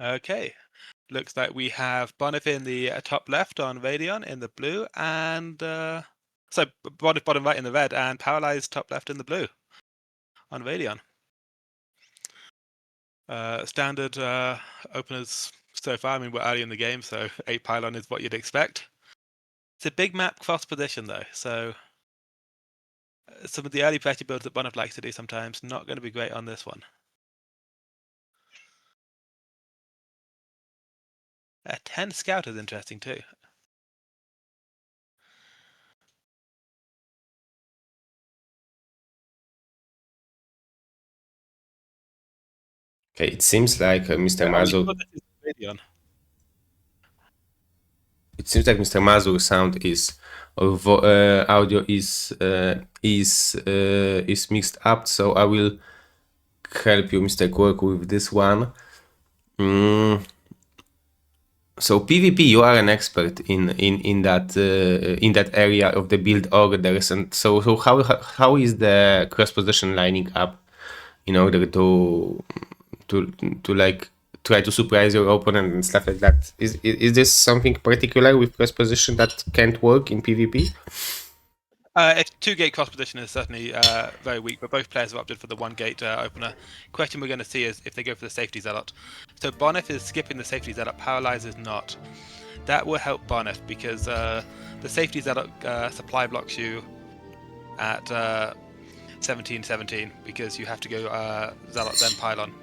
Okay, looks like we have Bonyth in the top left on Radion in the blue, and Bonyth bottom right in the red, and Paralyze top left in the blue on Radion. Standard openers so far. I mean, we're early in the game, so 8 pylon is what you'd expect. It's a big map cross position though, so some of the early pretty builds that Bonyth likes to do sometimes not going to be great on this one. 10 scout is interesting too. Okay, it seems like Mr. Mazur. It seems like Mr. Mazur's sound is, or audio is mixed up. So I will help you, Mr. Quirk, with this one. So PvP, you are an expert in that area of the build orders, and so how is the cross position lining up in order to like try to surprise your opponent and stuff like that? Is this something particular with cross position that can't work in PvP? If 2-gate cross position is certainly very weak, but both players have opted for the 1-gate opener. Question we're going to see is if they go for the safety zealot. So Bonyth is skipping the safety zealot, Paralyze is not. That will help Bonyth because the safety zealot supply blocks you at 17-17 because you have to go zealot then pylon.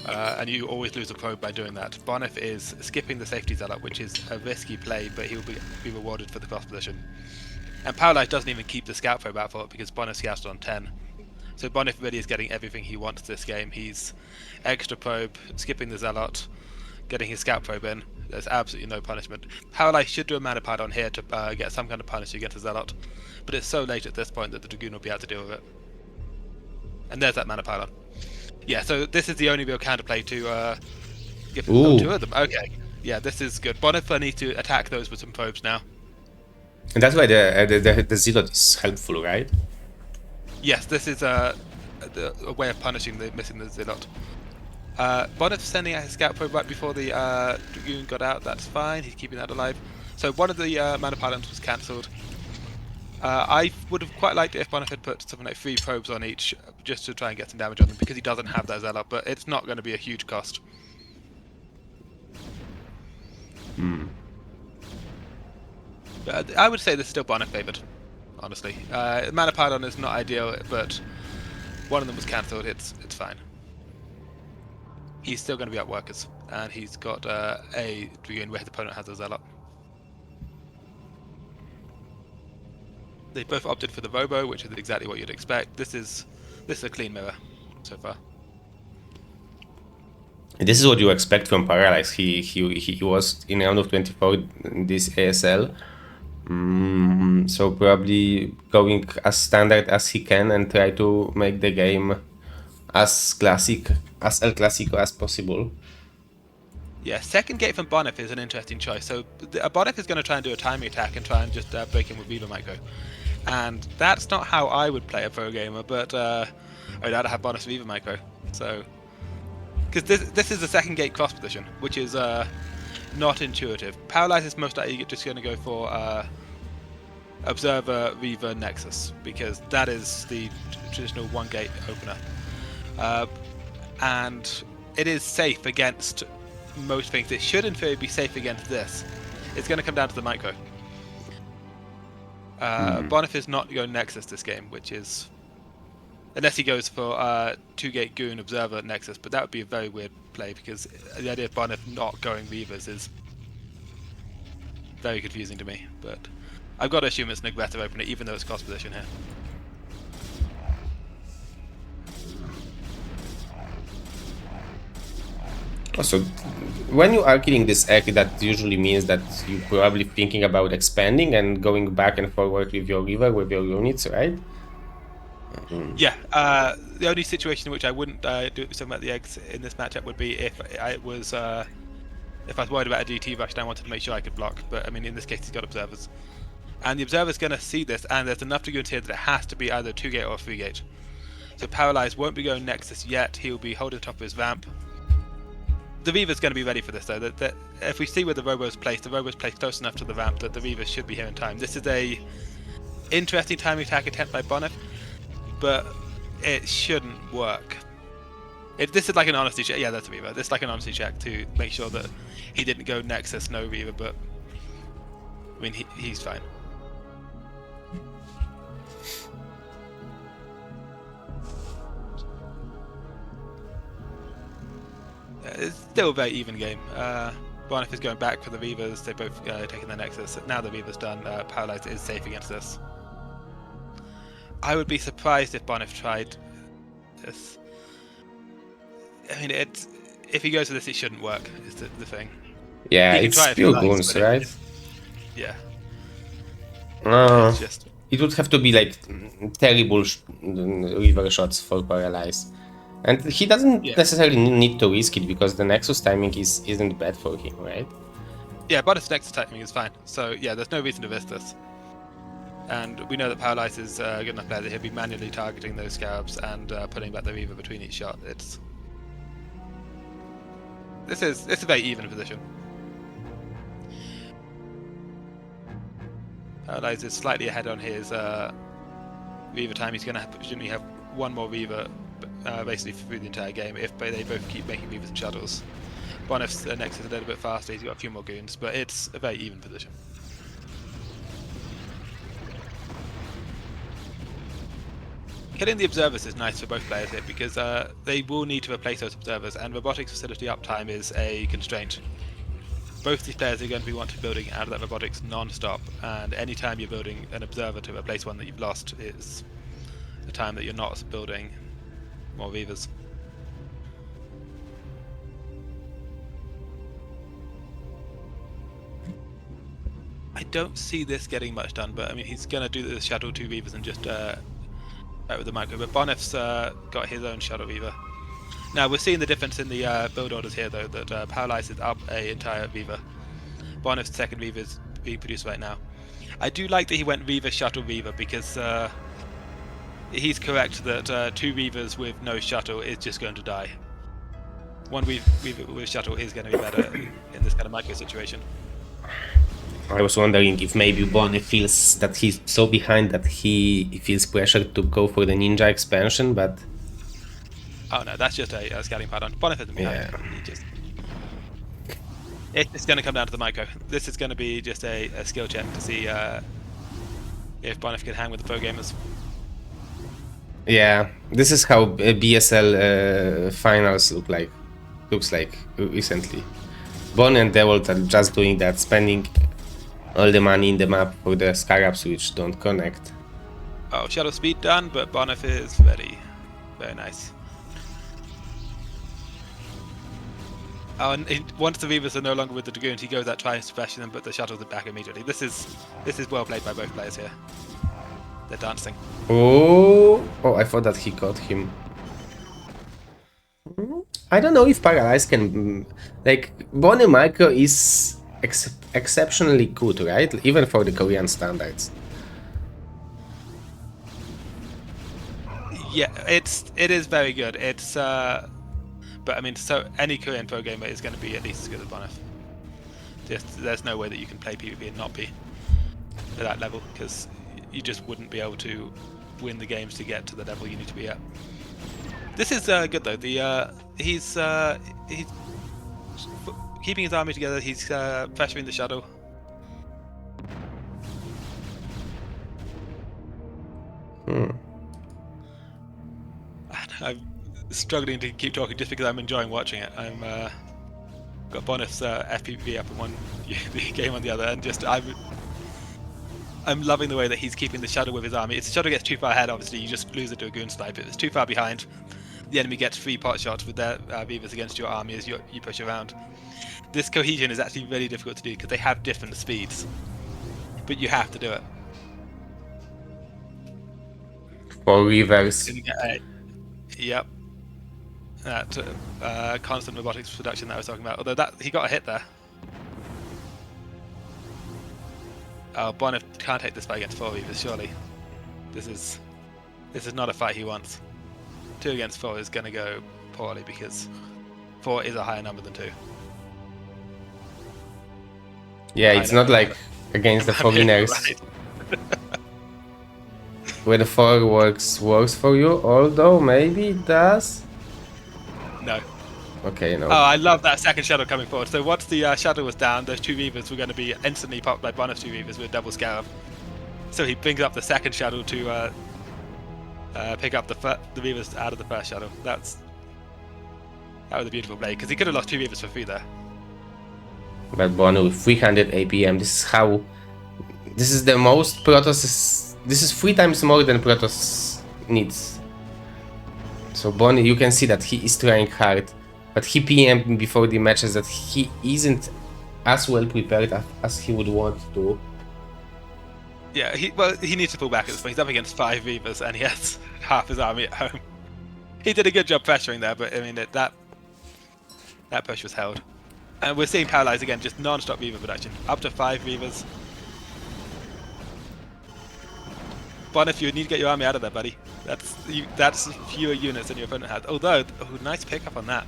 And you always lose a probe by doing that. Bonyth is skipping the safety zealot, which is a risky play, but he'll be rewarded for the cross position. And Paralyze doesn't even keep the scout probe out for it because Bonyth scouted on 10. So Bonyth really is getting everything he wants this game. He's extra probe, skipping the zealot, getting his scout probe in. There's absolutely no punishment. Paralyze should do a mana pad on here to get some kind of punish against the zealot, but it's so late at this point that the Dragoon will be able to deal with it. And there's that mana pylon. Yeah, so this is the only real counterplay to give them 2 of them. Okay, yeah, this is good. Bonyth needs to attack those with some probes now. And that's why the zealot is helpful, right? Yes, this is a way of punishing missing the zealot. Bonyth sending out his scout probe right before the Dragoon got out. That's fine. He's keeping that alive. So one of the mana pylons was cancelled. I would have quite liked it if Bonyth had put something like 3 probes on each just to try and get some damage on them because he doesn't have that zealot, but it's not going to be a huge cost. I would say this is still Bonyth favoured, honestly. Mana pylon is not ideal, but one of them was cancelled. It's fine. He's still going to be out workers, and he's got a Dragoon where his opponent has a zealot. They both opted for the Robo, which is exactly what you'd expect. This is a clean mirror so far. This is what you expect from Paralyze. He was in round of 24 in this ASL. So probably going as standard as he can and try to make the game as classic, as El Clasico as possible. Yeah, second gate from Bonyth is an interesting choice. So Bonyth is going to try and do a timing attack and try and just break in with Viva Micro. And that's not how I would play a pro gamer, but I'd have Bonyth Viva Micro. So, because this is the second gate cross position, which is not intuitive. Paralyze is most likely just going to go for Observer, Reaver, Nexus, because that is the traditional 1-gate opener. And it is safe against most things. It should in theory be safe against this. It's going to come down to the micro. Bonyth is not going Nexus this game, which is... Unless he goes for 2-gate Goon, Observer, Nexus, but that would be a very weird play because the idea of Bonyth not going Reavers is very confusing to me, but I've got to assume it's an aggressive opener even though it's cross position here. Also, when you are killing this egg, that usually means that you're probably thinking about expanding and going back and forward with your river, with your units, right? Yeah, the only situation in which I wouldn't do something about the eggs in this matchup would be if I was worried about a DT rush and I wanted to make sure I could block. But I mean, in this case, he's got observers, and the observer's going to see this, and there's enough to go into here that it has to be either 2-gate or 3-gate. So Paralyze won't be going Nexus yet. He'll be holding top of his ramp. The Reaver's going to be ready for this though. That if we see where the Robo's placed, the Robo's placed close enough to the ramp that the Reaver should be here in time. This is a interesting timing attack attempt by Bonyth, but it shouldn't work. This is like an honesty check. Yeah, that's a Reaver. This is like an honesty check to make sure that he didn't go Nexus, no Reaver, but I mean, he's fine. It's still a very even game. Bonyth is going back for the Reavers. They're both taking their Nexus. Now the Reaver's done. Paralyze is safe against this. I would be surprised if Bonyth tried this. I mean, if he goes for this, it shouldn't work, is the thing. Yeah, it's pure goons, right? Yeah. Just... It would have to be like terrible Reaver shots for Paralyze. And he doesn't necessarily need to risk it because the Nexus timing isn't bad for him, right? Yeah, Bonyth's Nexus timing is fine. So yeah, there's no reason to risk this. And we know that Paralyze is a good enough player that he'll be manually targeting those Scarabs and putting back the Reaver between each shot. It's a very even position. Paralyze is slightly ahead on his Reaver time. He's going to presumably have one more Reaver basically through the entire game if they both keep making Reavers and Shuttles. Bonyth's Nexus is a little bit faster, he's got a few more goons, but it's a very even position. Killing the observers is nice for both players here because they will need to replace those observers, and robotics facility uptime is a constraint. Both these players are going to be wanting building out of that robotics non-stop, and any time you're building an observer to replace one that you've lost is the time that you're not building more Reavers. I don't see this getting much done, but I mean he's going to do the shuttle 2 Reavers and just with the micro, but Bonyth's got his own shuttle Reaver. Now we're seeing the difference in the build orders here though, that Paralyze is up an entire Reaver. Bonyth's second Reaver is being produced right now. I do like that he went Reaver, shuttle, Reaver because he's correct that 2 Reavers with no shuttle is just going to die. 1 Reaver with shuttle is going to be better in this kind of micro situation. I was wondering if maybe Bonyth feels that he's so behind that he feels pressured to go for the ninja expansion, but... Oh no, that's just a scouting pattern. Bonyth isn't behind. Yeah. It's going to come down to the micro. This is going to be just a skill check to see if Bonyth can hang with the pro gamers. Yeah, this is how BSL finals looks like recently. Bon and Dawid are just doing that, spending all the money in the map for the Scarabs which don't connect. Oh, Shadow Speed done, but Bonyth is ready. Very nice. Oh, and once the Reavers are no longer with the Dragoons, he goes out trying to special them, but the Shuttles are back immediately. This is well played by both players here. They're dancing. Oh, I thought that he caught him. I don't know if Paralyze can... Like, Bonyth Micro is exceptionally good, right? Even for the Korean standards. Yeah, it is very good. It's but I mean, so any Korean pro gamer is going to be at least as good as Bonyth. There's no way that you can play PvP and not be at that level because you just wouldn't be able to win the games to get to the level you need to be at. This is good though. He's keeping his army together. He's pressuring the shuttle. I'm struggling to keep talking just because I'm enjoying watching it. I'm got Bonyth's FPV up in one game on the other, and just I'm loving the way that he's keeping the shuttle with his army. If the shuttle gets too far ahead, obviously you just lose it to a goon snipe. If it's too far behind, the enemy gets 3 pot shots with their Reavers against your army as you push around. This cohesion is actually really difficult to do because they have different speeds, but you have to do it. For Reavers. Yep. That constant robotics production that I was talking about. Although he got a hit there. Oh, Bonyth can't take this fight against 4 Reavers, surely. This is not a fight he wants. 2 against 4 is going to go poorly because 4 is a higher number than 2. Yeah, I it's know, not like against the I'm foreigners right. where the 4 works for you, although maybe it does. No. Okay, no. Oh, I love that second shadow coming forward. So once the shadow was down, those 2 Reavers were going to be instantly popped by Bonyth's 2 Reavers with double Scarab. So he brings up the second shadow to pick up the Reavers out of the first shadow. That was a beautiful play, because he could have lost 2 Reavers for free there. But Bono with 300 APM, this is the most Protoss, this is 3 times more than Protoss needs. So Bonnie, you can see that he is trying hard, but he PM'd before the matches that he isn't as well prepared as he would want to. Yeah, he needs to pull back at this point. He's up against 5 Reavers and he has half his army at home. He did a good job pressuring there, but I mean that push was held. And we're seeing Paralyze again, just non-stop Reaver production. Up to 5 Reavers. Bonyth, you need to get your army out of there, buddy. That's fewer units than your opponent has. Although, nice pickup on that.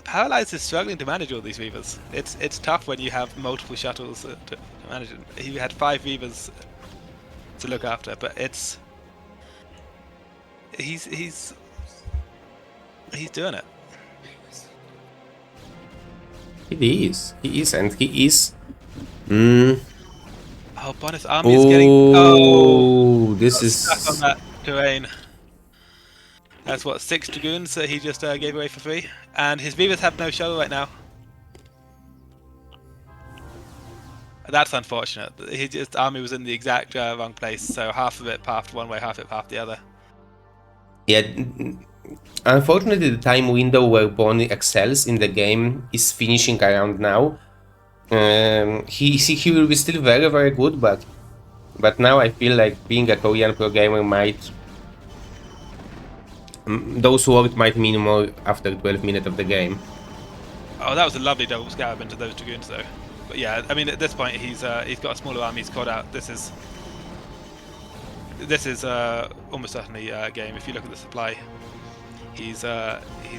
Paralyze is struggling to manage all these Reavers. It's tough when you have multiple shuttles to manage it. He had 5 Reavers to look after, but he's doing it. He is, and he is. Oh, Bonyth's army is getting. Oh, this is stuck on that terrain. That's what, 6 Dragoons that he just gave away for free, and his Reavers have no shuttle right now. That's unfortunate. His army was in the exact wrong place, so half of it pathed one way, half of it pathed the other. Yeah, unfortunately, the time window where Bonnie excels in the game is finishing around now. He will be still very, very good, but now I feel like being a Korean pro gamer might. Those words might mean more after 12 minutes of the game. Oh, that was a lovely double Scarab into those Dragoons, though. But yeah, I mean, at this point, he's got a smaller army. He's caught out. This is almost certainly a game. If you look at the supply, he's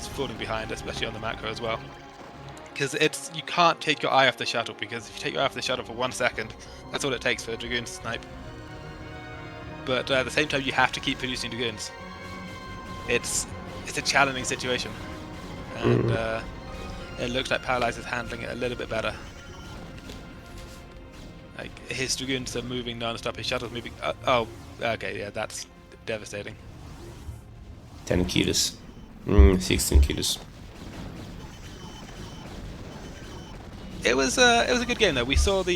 falling behind, especially on the macro as well. Because you can't take your eye off the shuttle, because if you take your eye off the shuttle for 1 second, that's all it takes for a Dragoon to snipe. But at the same time, you have to keep producing Dragoons. It's a challenging situation, and it looks like Paralyze is handling it a little bit better. Like, his Dragoons are moving non-stop, his shuttle's moving. Oh, okay, yeah, that's devastating. 10 kills, 16 kills. It was a good game though. We saw that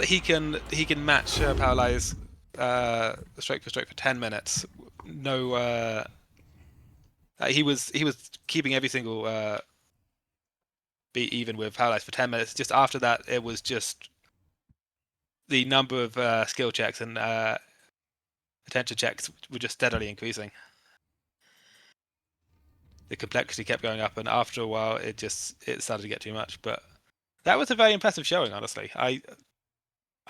he can match Paralyze stroke for stroke for 10 minutes. No, he was keeping every single beat even with Paralyze for 10 minutes. Just after that, it was just the number of skill checks and attention checks were just steadily increasing. The complexity kept going up, and after a while, it started to get too much. But that was a very impressive showing, honestly. I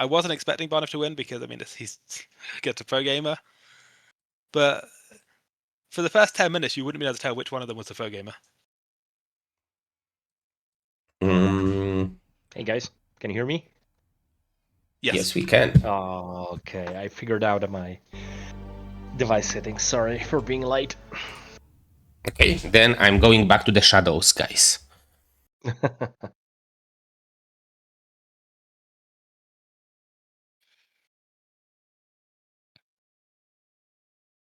wasn't expecting Bonyth to win because, I mean, he's gets a pro gamer. But for the first 10 minutes, you wouldn't be able to tell which one of them was the pro gamer. Hey guys, can you hear me? Yes, we can. Oh, okay. I figured out my device settings. Sorry for being late. Okay, then I'm going back to the shadows, guys.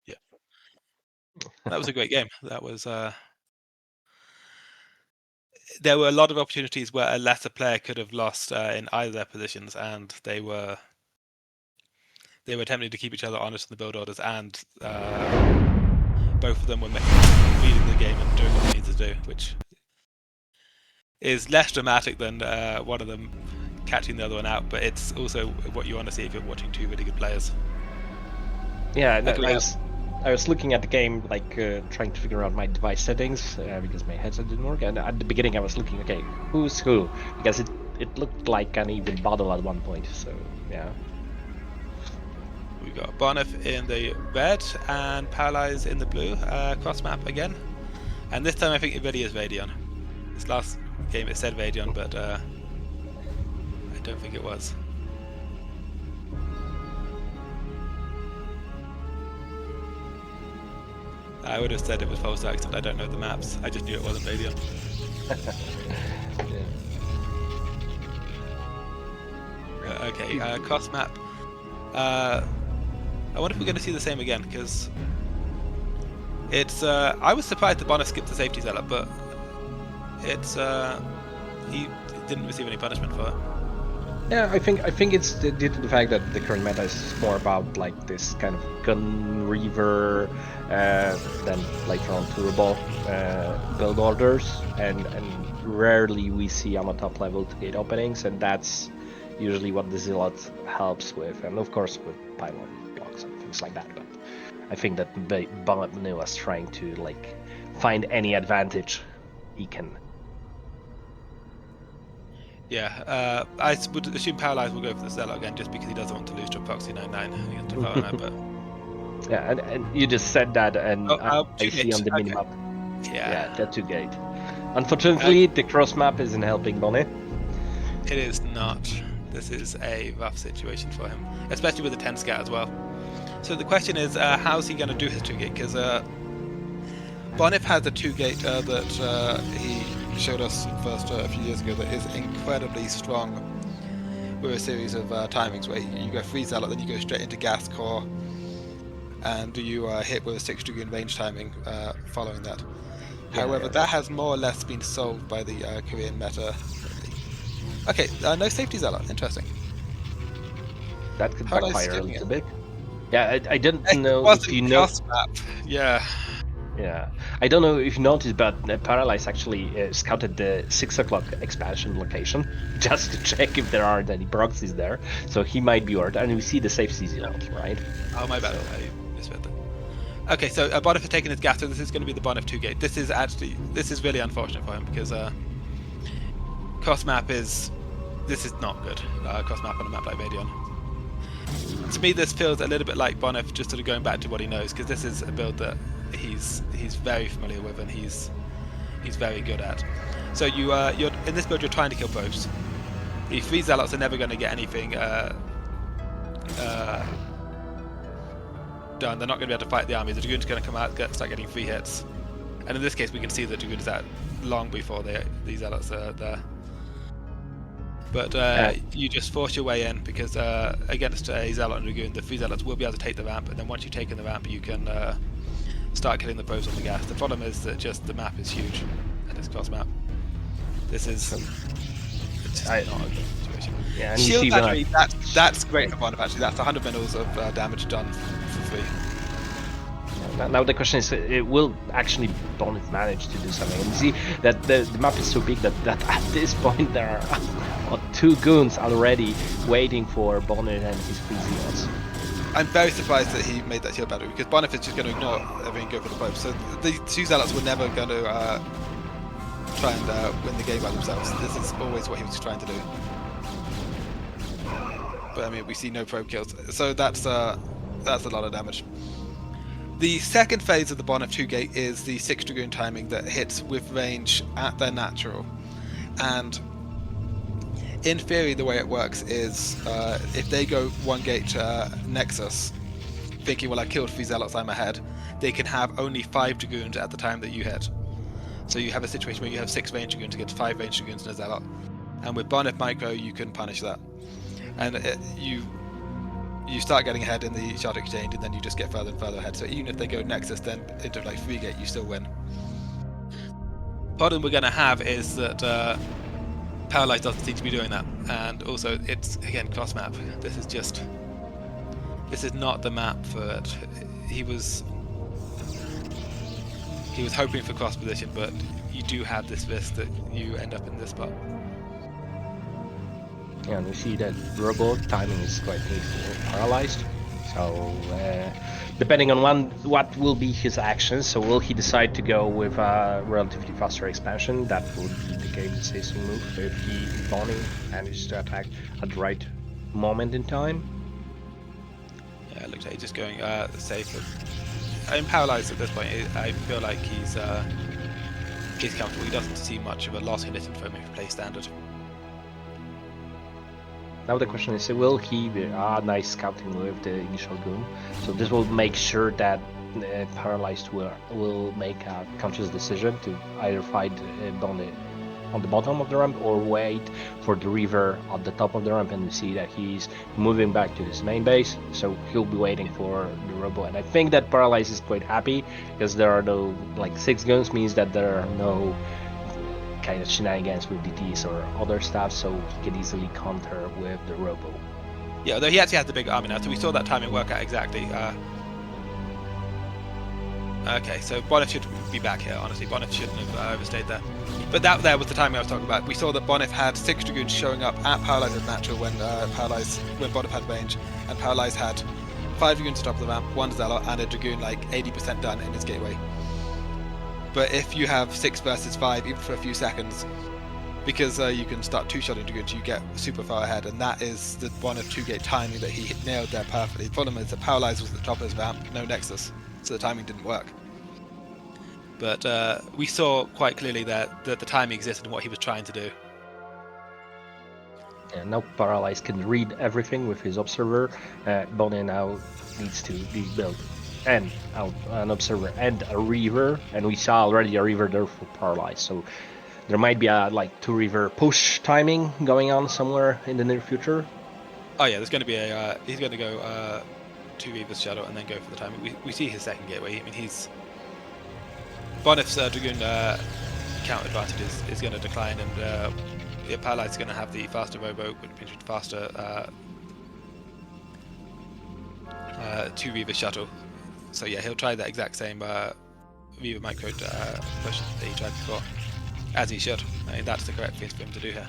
Yeah, that was a great game. That was. There were a lot of opportunities where a lesser player could have lost in either their positions, and they were attempting to keep each other honest in the build orders, and both of them were reading the game and doing what they needed to do, which is less dramatic than one of them catching the other one out, but it's also what you want to see if you're watching 2 really good players. Yeah, I was looking at the game, like trying to figure out my device settings because my headset didn't work. And at the beginning, I was looking, okay, who's who? Because it looked like an even battle at one point. So yeah. We got Bonyth in the red and Paralyze in the blue, cross map again. And this time I think it really is Radion. This last game it said Radion, but I don't think it was. I would have said it was false accent. I don't know the maps. I just knew it wasn't Radion. Okay, cross map. I wonder if we're going to see the same again, because it's. I was surprised that Bonyth skipped the safety zealot, but it's. He didn't receive any punishment for it. Yeah, I think it's due to the fact that the current meta is more about like this kind of gun reaver than later on turbo build orders, and rarely we see on the top level to gate openings, and that's usually what the zealot helps with, and of course with pylon blocks and things like that. But I think that Bonyth was trying to like find any advantage he can. Yeah, I would assume Paralyze will go for the Zealot again just because he doesn't want to lose to a Proxy 9-9 against a Paralyze, but... Yeah, and you just said that, and I see on the minimap. Yeah, that 2 gate. Unfortunately, the cross map isn't helping Bonyth. It is not. This is a rough situation for him, especially with the 10 scat as well. So the question is, how's he going to do his 2 gate? Because Bonyth has a 2 gate that he showed us first a few years ago that is incredibly strong with a series of timings where you go 3 Zealot, then you go straight into Gas Core, and you hit with a 6 Dragoon range timing following that. However, that has more or less been solved by the Korean meta. Okay, no safety Zealot, interesting. That could backfire a little bit. Yeah, I didn't know if you know. Map. Yeah. Yeah, I don't know if you noticed, but Paralyze actually scouted the 6 o'clock expansion location just to check if there aren't any proxies there. So he might be ordered, and we see the safe season out, right? Oh, my bad. So, I misread that. Okay, so Bonyth has taken his gas, so this is going to be the Bonyth 2 gate. This is really unfortunate for him because cross map is not good. Cross map on a map like Radion. To me, this feels a little bit like Bonyth just sort of going back to what he knows, because this is a build that he's very familiar with and he's very good at. So you're in this build, you're trying to kill probes. The 3 Zealots are never going to get anything done. They're not going to be able to fight the army. The Dragoon's going to come out, start getting 3 hits, and in this case, we can see the Dragoon is out long before these Zealots are there. But you just force your way in, because against a Zealot and Dragoon, the 3 Zealots will be able to take the ramp, and then once you've taken the ramp, you can start killing the probes on the gas. The problem is that just the map is huge, and it's cross map. This is not a good situation. Yeah, and Shield battery, that's great for Bonyth actually. That's 100 mils of damage done for free. Now the question is, will actually Bonyth manage to do something? And you see that the map is so big that at this point there are 2 goons already waiting for Bonyth and his 3 Zealots. I'm very surprised that he made that shield battery, because Bonyth is just going to ignore everything and go for the probes. So the 2 Zealots were never going to try and win the game by themselves. This is always what he was trying to do. But I mean, we see no probe kills, so that's a lot of damage. The second phase of the Bonyth 2 gate is the 6 Dragoon timing that hits with range at their natural. And in theory, the way it works is if they go 1 gate Nexus, thinking, well, I killed 3 Zealots, I'm ahead, they can have only 5 Dragoons at the time that you hit. So you have a situation where you have 6 range Dragoons against 5 range Dragoons and a Zealot. And with Bonyth Micro, you can punish that. And you start getting ahead in the shard exchange, and then you just get further and further ahead. So even if they go Nexus, then into like 3 gate, you still win. Problem we're going to have is that Paralyze doesn't seem to be doing that, and also it's again cross map. This is not the map for it. He was hoping for cross position, but you do have this risk that you end up in this spot. Yeah, and you see that robot timing is quite neat for Paralyzed. So depending on what will be his actions, so will he decide to go with a relatively faster expansion? That would be the game decision move if Bonnie manages to attack at the right moment in time. Yeah, it looks like he's just going safe. I'm Paralyzed at this point. I feel like he's comfortable. He doesn't see much of a loss in it from if he plays standard. Now the question is, will he be nice scouting with the initial goon? So this will make sure that Paralyzed will make a conscious decision to either fight Bonnie on the bottom of the ramp or wait for the Reaver at the top of the ramp, and we see that he's moving back to his main base, so he'll be waiting for the Robo. And I think that Paralyze is quite happy because there are no, like, 6 guns means that there are no kind of shenanigans with DTs or other stuff, so he can easily counter with the Robo. Yeah, although he actually has the big army now, so we saw that timing work out exactly. Okay, so Bonyth should be back here, honestly. Bonyth shouldn't have overstayed there. But that there was the timing I was talking about. We saw that Bonyth had 6 Dragoons showing up at Paralyze as natural when Bonyth had range, and Paralyze had 5 Dragoons at the top of the ramp, 1 Zealot, and a Dragoon like 80% done in his gateway. But if you have 6 versus 5, even for a few seconds, because you can start 2-shotting Dragoons, you get super far ahead, and that is the Bonyth 2-gate timing that he nailed there perfectly. The problem is that Paralyze was at the top of his ramp, no Nexus, so the timing didn't work. But we saw quite clearly that the timing existed and what he was trying to do. And now Paralyze can read everything with his Observer. Bonnie now needs to build an Observer and a Reaver, and we saw already a Reaver there for Paralyze. So there might be a 2 Reaver push timing going on somewhere in the near future. Oh yeah, there's going to be a he's going to go 2 Reavers Shadow and then go for the timing. We see his second gateway. I mean, he's Bonyth's Dragoon count advantage is going to decline, and Paralyze is going to have the faster Robo, which means faster 2 Reaver Shuttle. So yeah, he'll try that exact same Reaver micro push that he tried before, as he should. I mean, that's the correct thing for him to do here.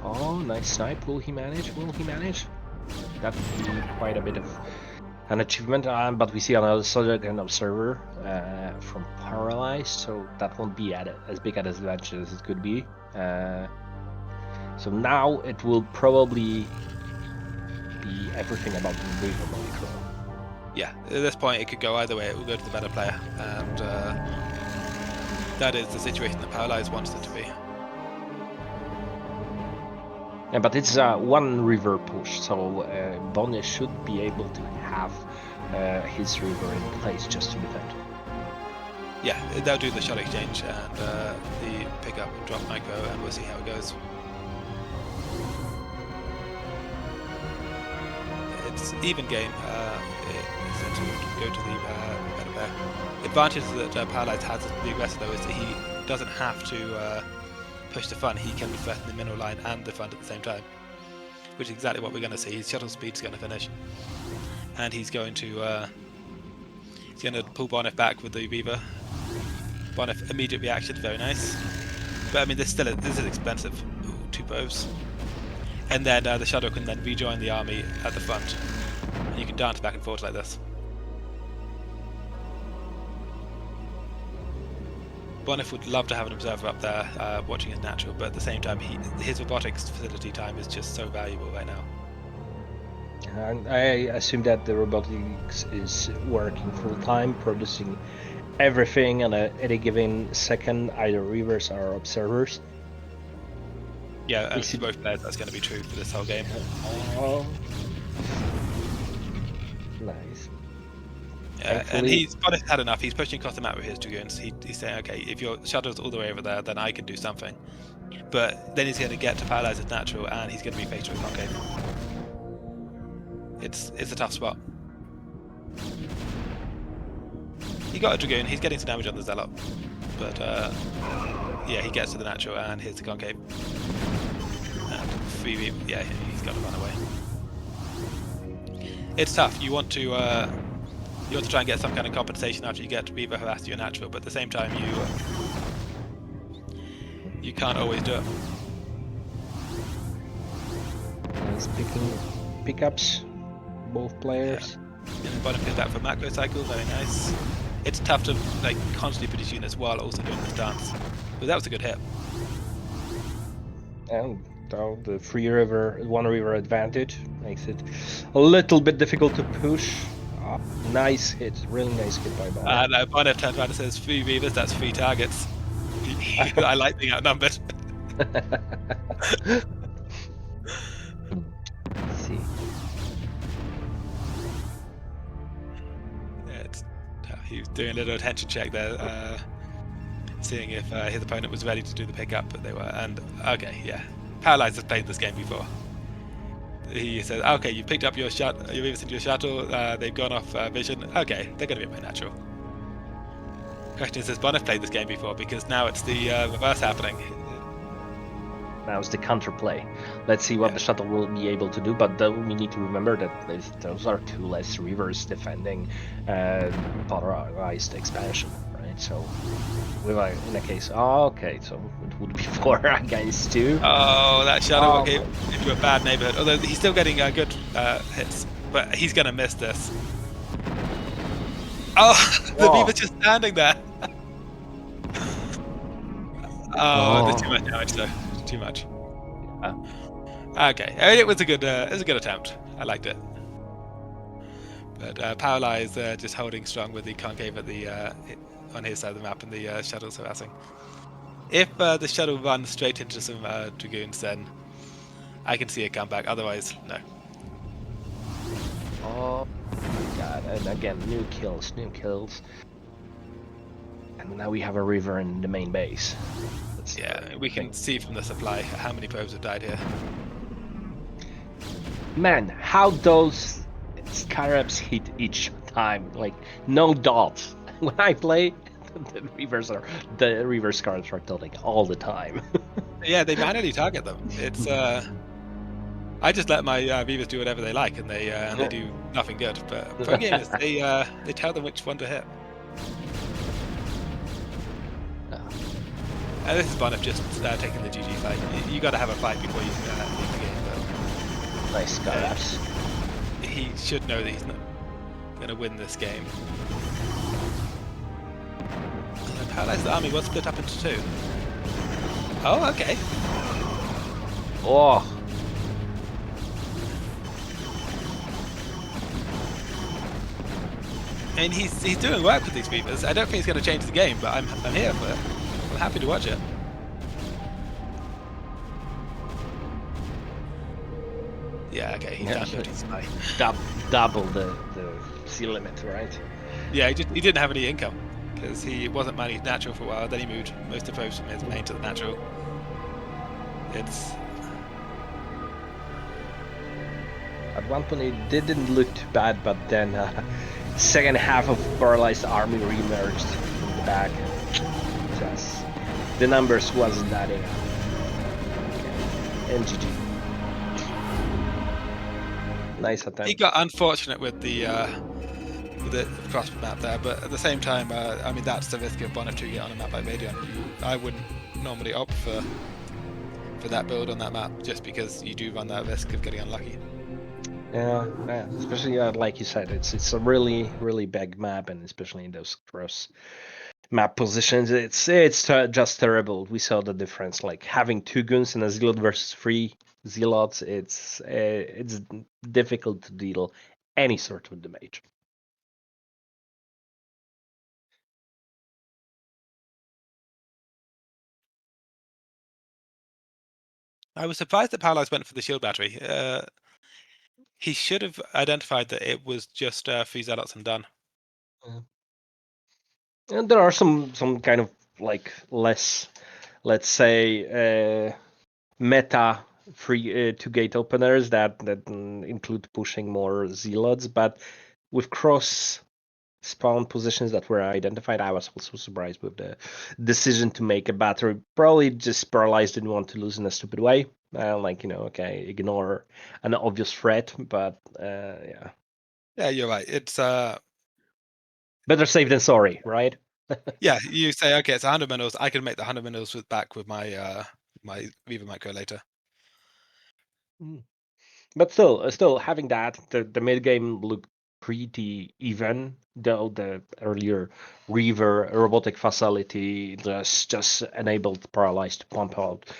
Oh, nice snipe. Will he manage? Will he manage? That would be quite a bit of an achievement, but we see another Subject and Observer from Paralyze, so that won't be as big an advantage as it could be. So now it will probably be everything about the Reaver micro. Yeah, at this point it could go either way. It will go to the better player, and that is the situation that Paralyze wants it to be. Yeah, but it's one Reaver push, so Bonnie should be able to have his Reaver in place just to defend. Yeah, they'll do the shot exchange and the pick up and drop micro, and we'll see how it goes. It's even game. It's to go to the better player. The advantage that Paralyze has as the aggressor though is that he doesn't have to push the front. He can threaten the middle line and the front at the same time, which is exactly what we're going to see. His shuttle speed's going to finish, and he's going to pull Bonyth back with the Reaver. Bonyth immediate reaction, very nice. But I mean, this is expensive. Ooh, 2 bows, and then the Shadow can then rejoin the army at the front, and you can dance back and forth like this. Bonyth would love to have an observer up there watching his natural, but at the same time, his robotics facility time is just so valuable right now. And I assume that the robotics is working full time, producing everything on any given second, either Reavers or Observers. Yeah, for both players, that's going to be true for this whole game. Oh, nice. And Bonyth had enough. He's pushing across the map with his Dragoons. He's saying, okay, if your Shadow's all the way over there, then I can do something. But then he's going to get to Paralyze as natural, and he's going to be faced with Concave. It's a tough spot. He got a Dragoon. He's getting some damage on the Zealot, but yeah, he gets to the natural, and here's the Concave. And yeah, he's got to run away. It's tough. You want to try and get some kind of compensation after you get Reaver harassed your natural, but at the same time you can't always do it. He's picking pickups, both players. And Bonyth did that for macro cycle, very nice. It's tough to like constantly produce units while also doing this dance. But that was a good hit. And though the one river advantage makes it a little bit difficult to push. Nice hit, really nice hit by Bonyth. And Bonyth turns around and says, 3 Reavers, that's 3 targets. I like being outnumbered. Let's see. He was doing a little attention check there, seeing if his opponent was ready to do the pickup, but they were. And okay, yeah, Paralyze has played this game before. He says, "Okay, you picked up your Reavers into your shuttle. They've gone off vision. Okay, they're going to be a bit natural." Question is, has Bonyth played this game before? Because now it's the reverse happening. Now it's the counterplay. Let's see what the shuttle will be able to do, but we need to remember that those are 2 less Reavers defending polarized expansion, right? So, in a case, okay, so it would be 4 against 2. Oh, that shuttle gave into a bad neighborhood. Although he's still getting good hits, but he's going to miss this. Oh, the Reaver's just standing there. There's too much damage though. Too much. Okay, it was a good attempt. I liked it. But Paralyze just holding strong with the concave at the on his side of the map and the shuttles harassing. If the shuttle runs straight into some dragoons, then I can see a comeback. Otherwise, no. Oh my god! And again, new kills. And now we have a river in the main base. Yeah, we can see from the supply how many probes have died here. Man, how those scarabs hit each time, like no dots. When I play, the reaver scarabs are tilting all the time. Yeah, they manually target them. It's I just let my Reavers do whatever they like, and they do nothing good. But pro gamers, they tell them which one to hit. And this is Bonyth just taking the GG fight. You got to have a fight before you leave the game. But nice scarabs. He should know that he's not going to win this game. And Paralyze the army was split up into 2. Oh, okay. Oh. And he's doing work with these Reavers. I don't think he's going to change the game, but I'm here for it. I'm happy to watch it. Yeah, okay, he's down to his money. Double the sea limit, right? Yeah, he didn't have any income because he wasn't managed natural for a while. Then he moved most of the probes from his main to the natural. It's at one point it didn't look too bad, but then second half of Paralyzed army re-emerged from the back. Just the numbers wasn't adding up. Okay. MGG. Nice attempt. He got unfortunate with the cross map there, but at the same time, I mean that's the risk of Bonyth to get on a map like Paździor. I wouldn't normally opt for that build on that map just because you do run that risk of getting unlucky. Yeah, especially like you said, it's a really big map, and especially in those cross map positions, it's just terrible. We saw the difference, like having 2 goons in a zealot versus 3 zealots. It's difficult to deal any sort of damage. I was surprised that Paralyze went for the shield battery. He should have identified that it was just 3 zealots and done. And there are some kind of like less, let's say, meta free 2 gate openers that include pushing more zealots, but with cross spawn positions that were identified, I was also surprised with the decision to make a battery. Probably just Paralyze didn't want to lose in a stupid way. Okay, ignore an obvious threat, but yeah. Yeah, you're right. It's better safe than sorry, right? Yeah, you say, okay, it's 100 minerals. I can make the 100 minerals back with my my Reaver micro later. But still having that, the mid game looked pretty even. Though the earlier Reaver robotic facility just enabled Paralyze to pump out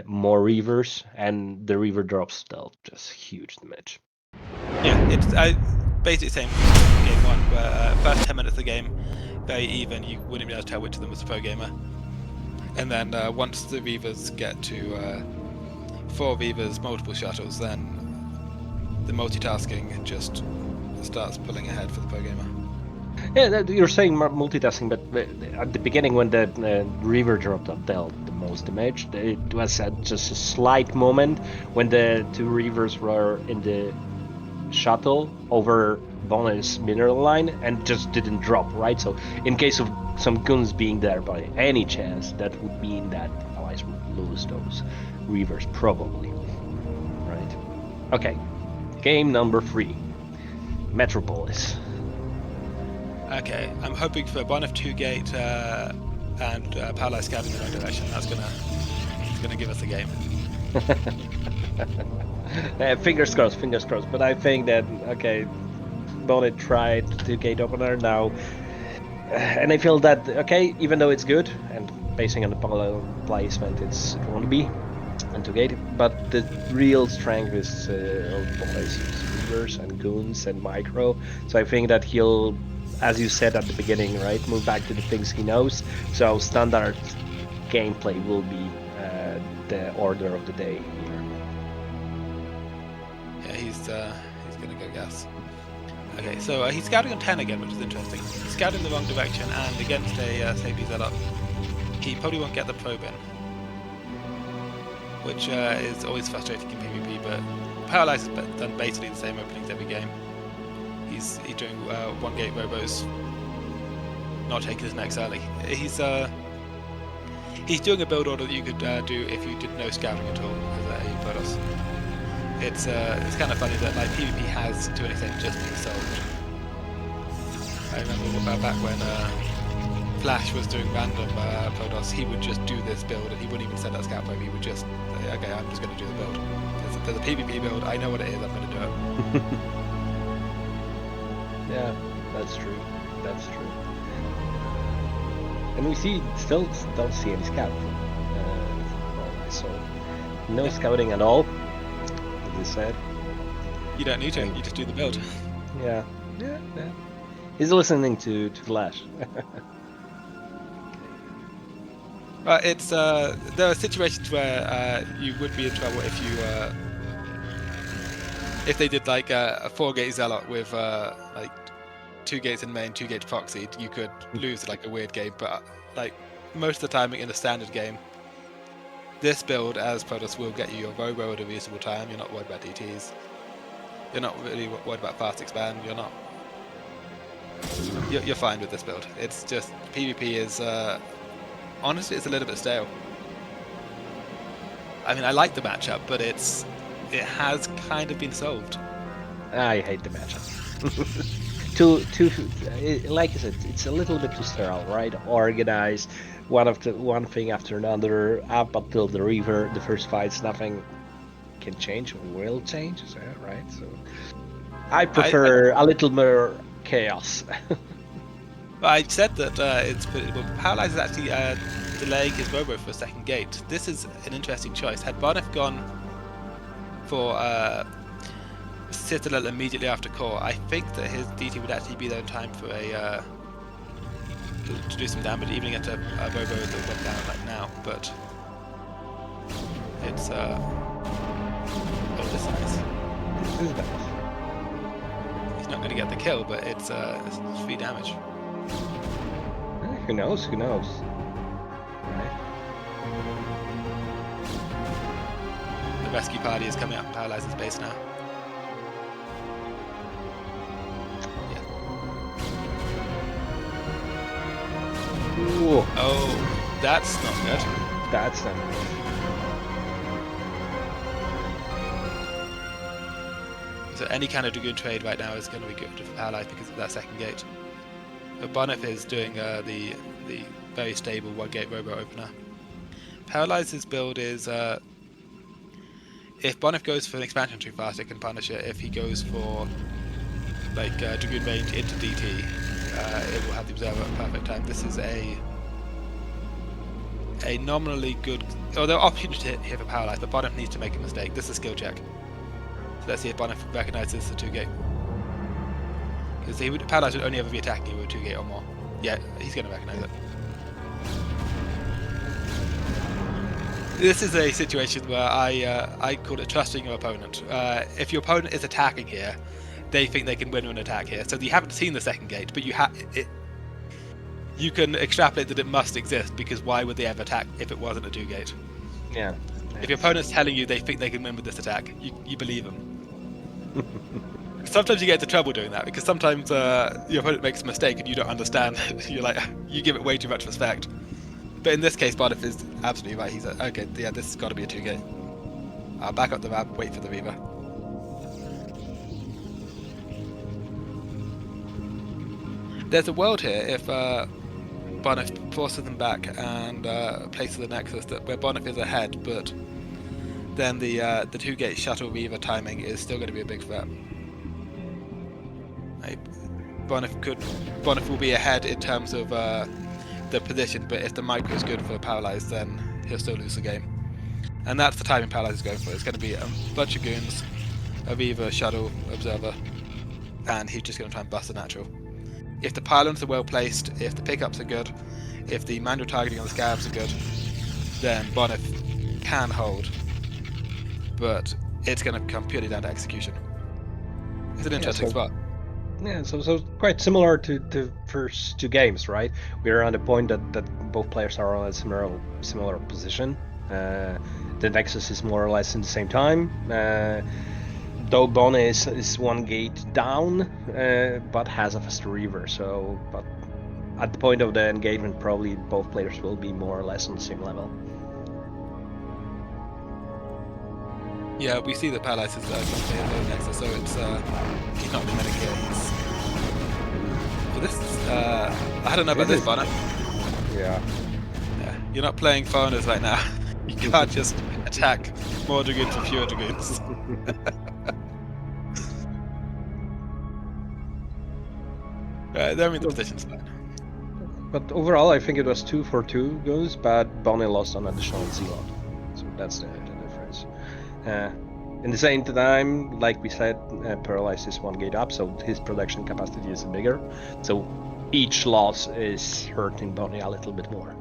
more Reavers, and the Reaver drops still just huge damage. Yeah, it's basically the same game one, where first 10 minutes of the game, very even, you wouldn't be able to tell which of them was a pro gamer. And then once the Reavers get to 4 Reavers, multiple shuttles, then the multitasking just starts pulling ahead for the pro gamer. Yeah, you're saying multitasking, but at the beginning when the Reaver drop dealt the most damage, it was just a slight moment when the 2 Reavers were in the shuttle over Bonyth's mineral line and just didn't drop, right? So in case of some guns being there by any chance, that would mean that Allies would lose those Reavers probably, right? Okay, game number 3, Metropolis. Okay, I'm hoping for Bonyth 2 gate and Paralyze scouting in the wrong direction. That's gonna give us the game. Fingers crossed, fingers crossed. But I think that okay, Bonyth tried the gate opener now, and I feel that okay, even though it's good and basing on the parallel placement, it won't be into gate. But the real strength is of Bonyth's Reavers and Goons and Micro. So I think that he'll, as you said at the beginning, right, move back to the things he knows. So standard gameplay will be the order of the day here. Yeah, he's gonna go gas. Okay, so he's scouting on 10 again, which is interesting. He's scouting the wrong direction, and against a safety setup, he probably won't get the probe in, which is always frustrating in PvP. But Paralyze has done basically the same openings every game. He's doing 1 gate robos, not taking his next early. He's doing a build order that you could do if you did no scouting at all as a Protoss. It's kind of funny that like PvP has to an extent just been solved. I remember back when Flash was doing random Protoss, he would just do this build and he wouldn't even send out scout probe. He would just say, okay, I'm just going to do the build. There's a PvP build. I know what it is. I'm going to do it. Yeah, that's true. That's true. And we still don't see any scout. So no scouting at all. As you said. You don't need to. You just do the build. Yeah. He's listening to Flash. It's there are situations where you would be in trouble if you if they did like a 4-gate Zealot with like 2 gates in main, 2 gates proxy. You could lose like a weird game, but like most of the time in a standard game, this build as Protoss will get you your robo at a reasonable time. You're not worried about DTs. You're not really worried about fast expand. You're fine with this build. It's just PvP is honestly it's a little bit stale. I mean, I like the matchup, but it has kind of been solved. I hate the matchup. Like I said, it's a little bit too sterile, right? Organized, one thing after another, up until the Reaver, the first fights, nothing can change or will change, right? So I prefer a little more chaos. I said that Paralyze is actually delaying his robo for a 2nd gate. This is an interesting choice. Had Bonyth gone for Citadel immediately after core, I think that his DT would actually be there in time for to do some damage, even against a robo that went down like now. But it's oh, this is nice. He's not going to get the kill, but it's 3 damage. Who knows? Who knows? Right. The rescue party is coming up and Paralyze's base now. Ooh, Oh, that's not good. that's not good. So any kind of Dragoon trade right now is going to be good for Paralyze because of that 2nd gate. But Bonyth is doing the very stable 1-gate robo opener. Paralyze's build is if Bonyth goes for an expansion too fast, it can punish it. If he goes for like Dragoon Range into DT, it will have the Observer at perfect time. This is a nominally good, although opportunity here for Paralyze, but Bonyth needs to make a mistake. This is a skill check. So let's see if Bonyth recognizes the 2-gate. Because Paralyze would only ever be attacking you with 2-gate or more. Yeah, he's going to recognize it. This is a situation where I call it trusting your opponent. If your opponent is attacking here, they think they can win an attack here. So you haven't seen the 2nd gate, but you can extrapolate that it must exist, because why would they ever attack if it wasn't a 2-gate? Yeah. If your opponent's telling you they think they can win with this attack, you believe them. Sometimes you get into trouble doing that, because sometimes your opponent makes a mistake and you don't understand. You're like, you give it way too much respect. But in this case, Bonyth is absolutely right. He's like, okay, yeah, this has got to be a 2-gate. I'll back up the map, wait for the Reaver. There's a world here if Bonyth forces them back and places the Nexus where Bonyth is ahead, but then the 2-gate shuttle Reaver timing is still going to be a big threat. Bonyth will be ahead in terms of the position, but if the micro is good for Paralyze, then he'll still lose the game. And that's the timing Paralyze is going for. It's going to be a bunch of goons, a Reaver, shuttle, observer, and he's just going to try and bust the natural. If the pylons are well placed, if the pickups are good, if the manual targeting on the scabs are good, then Bonyth can hold, but it's going to come purely down to execution. It's an interesting spot. Yeah, so quite similar to the first 2 games, right? We're on the point that both players are on a similar position. The Nexus is more or less in the same time. Though Bonyth is 1 gate down, but has a faster Reaver. So, but at the point of the engagement, probably both players will be more or less on the same level. Yeah, we see that Paralyze is going to play a low Nexus, so it's he's not committing here. Well, this I don't know about this, Bonyth. Yeah. Yeah, you're not playing foreigners right now. You can't just attack more Dragoons and fewer Dragoons. They're in the position's fine. But overall, I think it was 2 for 2 goes, but Bonyth lost an additional Zealot. So that's the difference. In the same time, like we said, Paralyze is 1 gate up, so his production capacity is bigger. So each loss is hurting Bonyth a little bit more.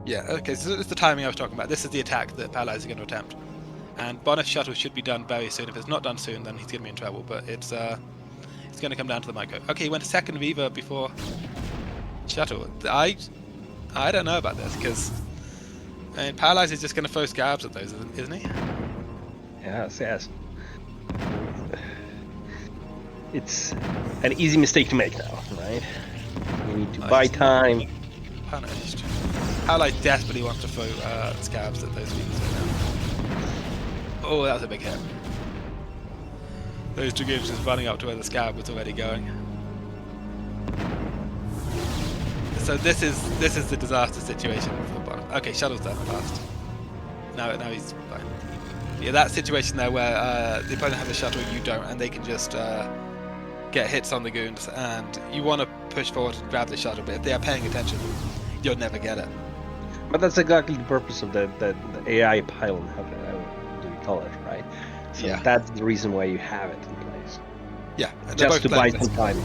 Yeah, okay, so it's the timing I was talking about. This is the attack that Paralyze is going to attempt. And Bonyth's shuttle should be done very soon. If it's not done soon, then he's going to be in trouble, but it's going to come down to the micro. Okay, he went 2nd Reaver before shuttle. I don't know about this, because Paralyze is just going to throw scabs at those, isn't he? Yes. It's an easy mistake to make now, right? You need to buy time. Punished. Paralyze desperately wants to throw scabs at those Reavers right now. Oh, that was a big hit. Those Dragoons just running up to where the scab was already going. So this is the disaster situation for Bonyth. Okay, shuttle's done fast. Now he's fine. Yeah, that situation there where the opponent has a shuttle, you don't, and they can just get hits on the goons, and you want to push forward and grab the shuttle, but if they are paying attention, you'll never get it. But that's exactly the purpose of the AI pylon, how do we call it, right? So yeah, that's the reason why you have it in place. Yeah, just to buy some time.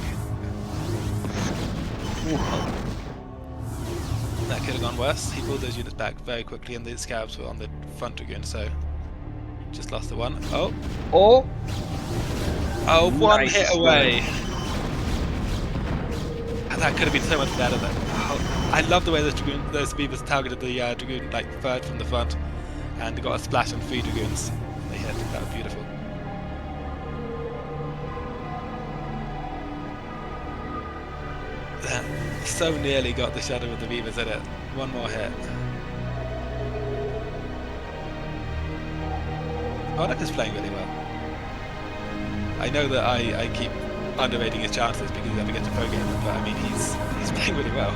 That could have gone worse. He pulled those units back very quickly, and the scabs were on the front again, so just lost the one. Oh, one nice hit away. And that could have been so much better though. Oh, I love the way those Beavers targeted the Dragoon like 3rd from the front, and they got a splash on 3 Dragoons. They hit. That was beautiful. So nearly got the shadow with the Beavers in it. One more hit. Bonyth is playing really well. I know that I keep underrating his chances because he never gets a pro game, but I mean he's playing really well.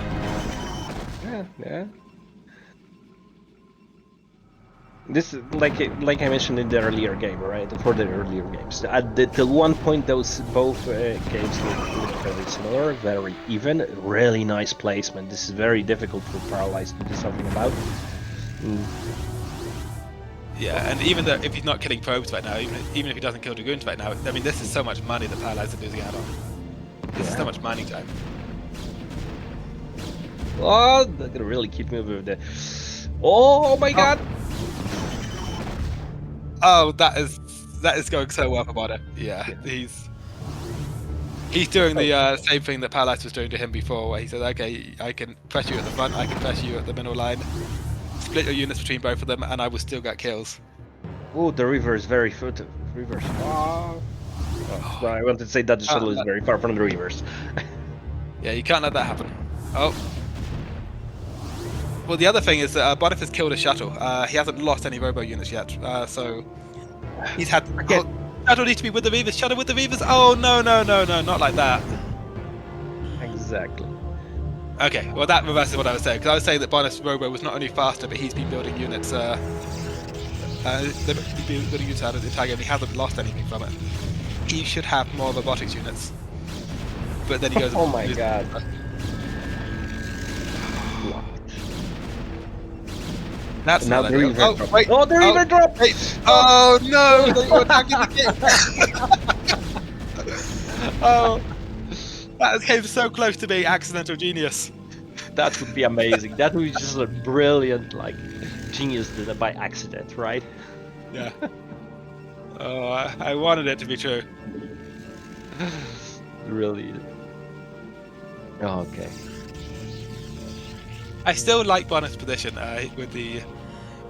Yeah. This is like I mentioned in the earlier game, right? For the earlier games, at the one point, those both games look very similar, very even. Really nice placement. This is very difficult for Paralyze to do something about. Yeah, and even though if he's not killing probes right now, even if he doesn't kill dragoons right now, I mean, this is so much money that Paralyze are losing out on. This is so much mining time. Oh, they're gonna really keep moving with the. Oh my god! Oh, that is going so well for Bonyth. Yeah, he's doing the same thing that Paralyze was doing to him before, where he said, "Okay, I can press you at the front, I can press you at the middle line, split your units between both of them, and I will still get kills." Oh, the river is very furtive. Rivers. Oh, I wanted to say that the shuttle is very far from the rivers. Yeah, you can't let that happen. Oh. Well, the other thing is that Bonyth has killed a shuttle. He hasn't lost any robo units yet, so he's had. Oh, shuttle needs to be with the Reavers. Shuttle with the Reavers. Oh no, not like that. Exactly. Okay, well that reverses what I was saying, because I was saying that Bonyth's robo was not only faster, but he's been building units. He's been building units out of the entire game. He hasn't lost anything from it. He should have more robotics units. But then he goes. Oh my god. That's now not the river oh, drop. wait. Oh, the river dropped! Wait. Oh no! You're attacking the king. Oh, that came so close to being accidental genius. That would be amazing. That would be just a brilliant, like, genius did it by accident, right? Yeah. Oh, I wanted it to be true. Really. Okay. I still like Bonyth's position with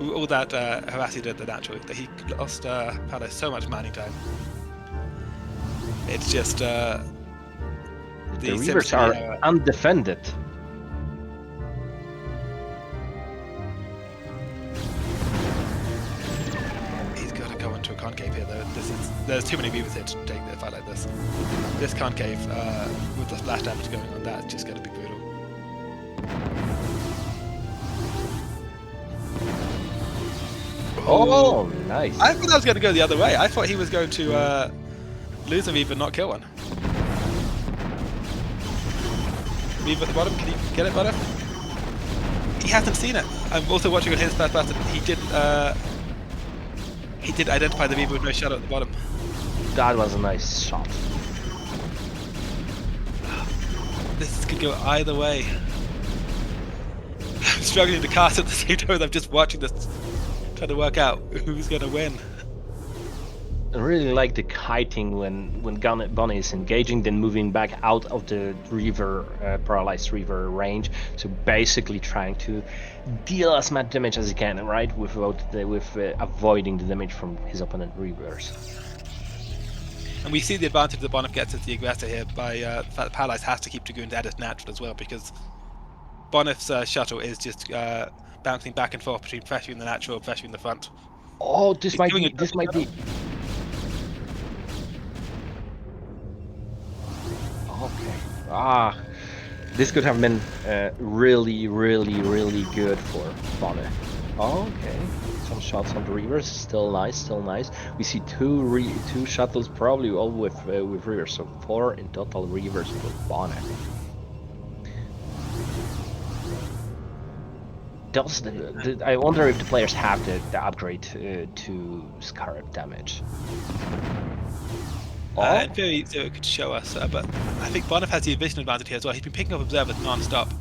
all that harassing at the natural. That he lost Paralyze so much mining time. It's just the rivers are undefended. He's got to go into a concave here, though. There's too many reavers here to take the fight like this. This concave with the splash damage going on, that's just going to be brutal. Oh, nice. I thought I was going to go the other way. I thought he was going to lose a Reaver, not kill one. Reaver at the bottom, can you get it, Bonyth? He hasn't seen it. I'm also watching on his first person. He did identify the Reaver with no shadow at the bottom. That was a nice shot. This could go either way. I'm struggling to cast at the same time as I'm just watching this, trying to work out who's going to win. I really like the kiting when Bonnie is engaging, then moving back out of the river, paralyzed river range. So basically trying to deal as much damage as he can, right? With avoiding the damage from his opponent rivers. And we see the advantage that Bonyth gets as the aggressor here by the fact that Paralyze has to keep Dragoons at its natural as well, because Bonyth's shuttle is just bouncing back and forth between pressuring the natural and pressuring the front. Oh, this might be. Okay. This could have been really good for Bonyth. Okay. Some shots on the reavers, still nice. We see two shuttles, probably all with reavers, so 4 in total reavers for Bonyth. I wonder if the players have the upgrade to Scarab damage. In theory, Zero could show us, but I think Bonyth has the vision advantage here as well. He's been picking up observers non-stop,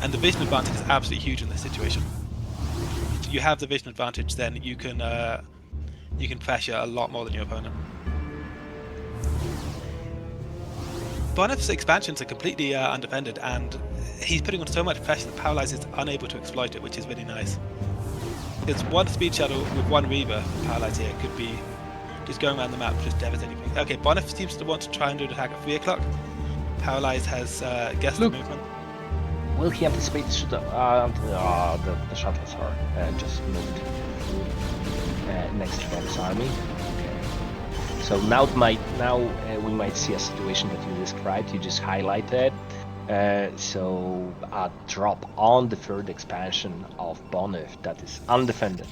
and the vision advantage is absolutely huge in this situation. If you have the vision advantage, then you can pressure a lot more than your opponent. Bonyth's expansions are completely undefended, and he's putting on so much pressure that Paralyze is unable to exploit it, which is really nice. Because one speed shuttle with one Reaver, Paralyze here, could be just going around the map, just devastating things. Okay, Bonyth seems to want to try and do an attack at 3 o'clock. Paralyze has guessed the movement. Will he have the speed shuttle? The shuttles are just moved next to his army. Okay. So now we might see a situation that you described. You just highlighted. So a drop on the third expansion of Bonyth that is undefended.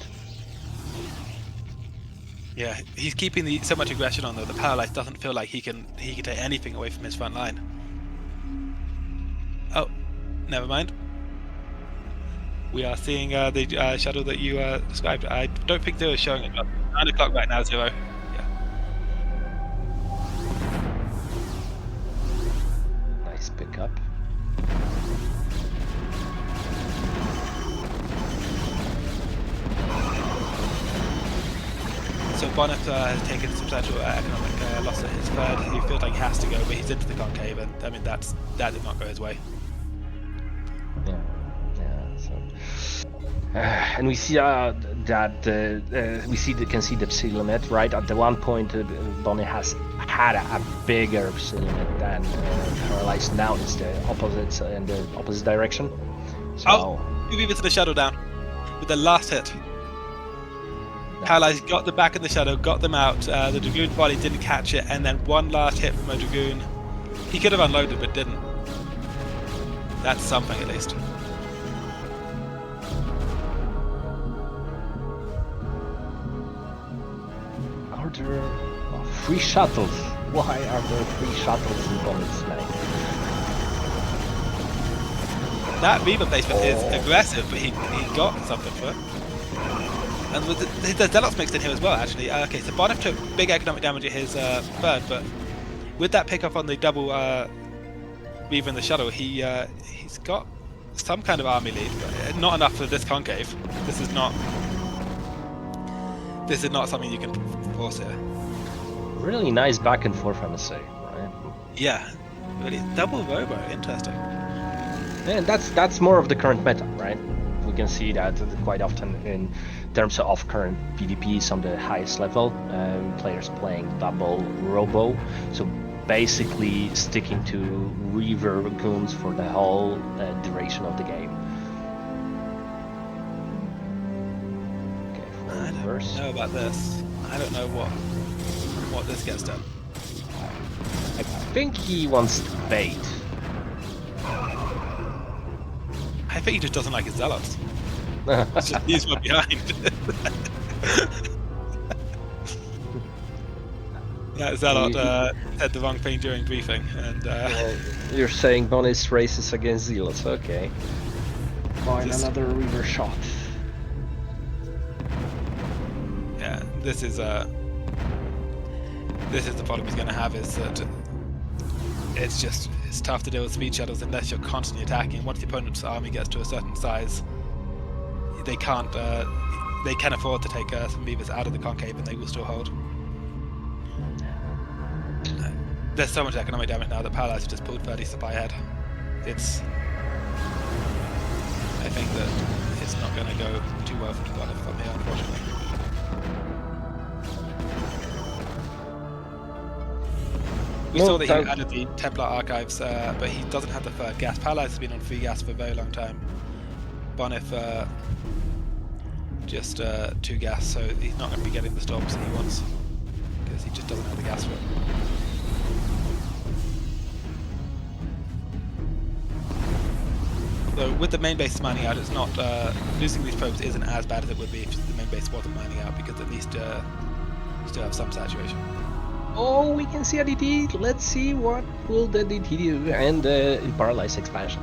Yeah, he's keeping so much aggression on though. The Paralyze doesn't feel like he can take anything away from his front line. Oh, never mind. We are seeing the shadow that you described. I don't think Zero is showing it. But 9 o'clock right now, Zero. Yeah. Nice pickup. So Bonyth has taken substantial economic loss at his third. He feels like he has to go, but he's into the concave, and I mean that did not go his way. Yeah, yeah. So, and we see that we can see the C limit right at the one point. Bonyth has had a bigger C limit than Paralyze. Now it's the opposite in the opposite direction. So, oh, you leave it to the shadow down with the last hit. Paralyze got the back in the shadow, got them out. The Dragoon's body didn't catch it, and then one last hit from a Dragoon. He could have unloaded, but didn't. That's something, at least. Are there free shuttles? Why are there free shuttles in Bonyth's lane? That Reaver placement is aggressive, but he got something for it. And with the Zealots mixed in here as well, actually. Okay, so Bonyth took big economic damage at his third, but with that pickup on the double Reaver in the shuttle, he's got some kind of army lead, but not enough for this concave. This is not something you can force here. Really nice back and forth, I must say. Right? Yeah, really double robo, interesting. And that's more of the current meta, right? We can see that quite often in terms of current PvPs on the highest level, players playing double robo, so basically sticking to Reaver goons for the whole duration of the game. Okay, I don't know about this. I don't know what this gets done. I think he wants to bait. I think he just doesn't like his Zealots. It's just he's one behind. That Zealot said the wrong thing during briefing, and you're saying Bonyth races against Zealots, okay. Find another Reaver shot. Yeah, this is the problem he's going to have, is that it's tough to deal with speed shuttles unless you're constantly attacking. Once the opponent's army gets to a certain size, they can afford to take some Reavers out of the concave and they will still hold. There's so much economic damage now that Paralyze just pulled 30 supply ahead. I think that it's not going to go too well for Bonyth from here, unfortunately. We saw that he added the Templar archives, but he doesn't have the third gas. Paralyze has been on free gas for a very long time. Bonyth just 2 gas, so he's not going to be getting the storms that he wants because he just doesn't have the gas for it. So with the main base mining out, it's not losing these probes isn't as bad as it would be if the main base wasn't mining out, because at least you still have some saturation. Oh, we can see a DT. Let's see what will the DT do, and in Paralyze expansion.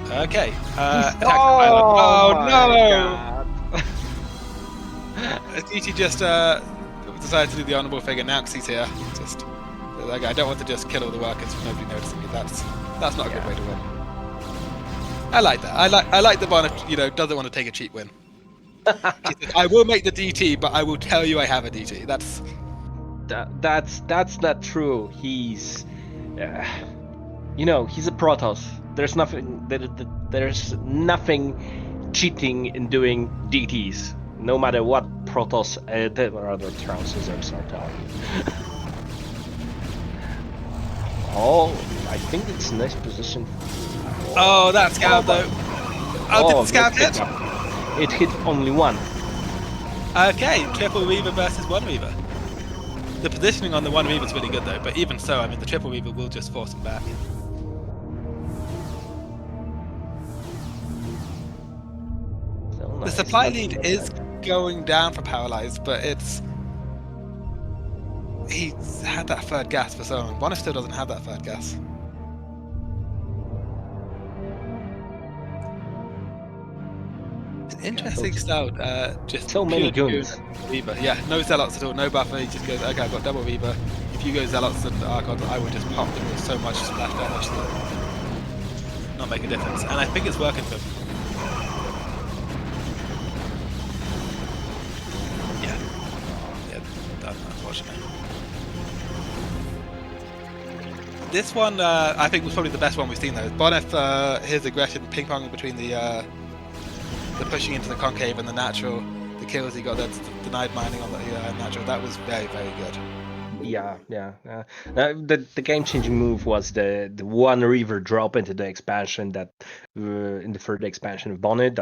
Okay. Oh no! DT just decided to do the honourable figure now because he's here. Just like, I don't want to just kill all the workers with nobody noticing me. That's not a good way to win. I like that. I like the Bonyth, doesn't want to take a cheap win. I will make the DT, but I will tell you I have a DT. That's not true. He's, he's a Protoss. There's nothing cheating in doing DTs, no matter what Protoss or other Transcenders are telling you. Oh, I think it's a nice position. Oh, that scout though. Oh, did the scout hit? It hit only one. Okay, triple Reaver versus one Reaver. The positioning on the one Reaver is really good though, but even so, I mean, the triple Reaver will just force him back. So nice. The supply lead is going down for Paralyze, but it's... He's had that third gas for so long. Bonyth still doesn't have that third gas. An interesting start. Just so many purely goons. Reaver. Yeah, no Zealots at all, no buffer. He just goes, okay, I've got double Reaver. If you go Zealots and Archons, I will just pop them with so much splash damage that not make a difference. And I think it's working for him. Yeah, done, unfortunately. This one, I think, was probably the best one we've seen though. Bonyth, his aggression ping-ponging between the pushing into the concave and the natural, the kills he got, that's denied mining on the natural, that was very, very good. Yeah. The game-changing move was the one Reaver drop into the expansion that in the third expansion of Bonyth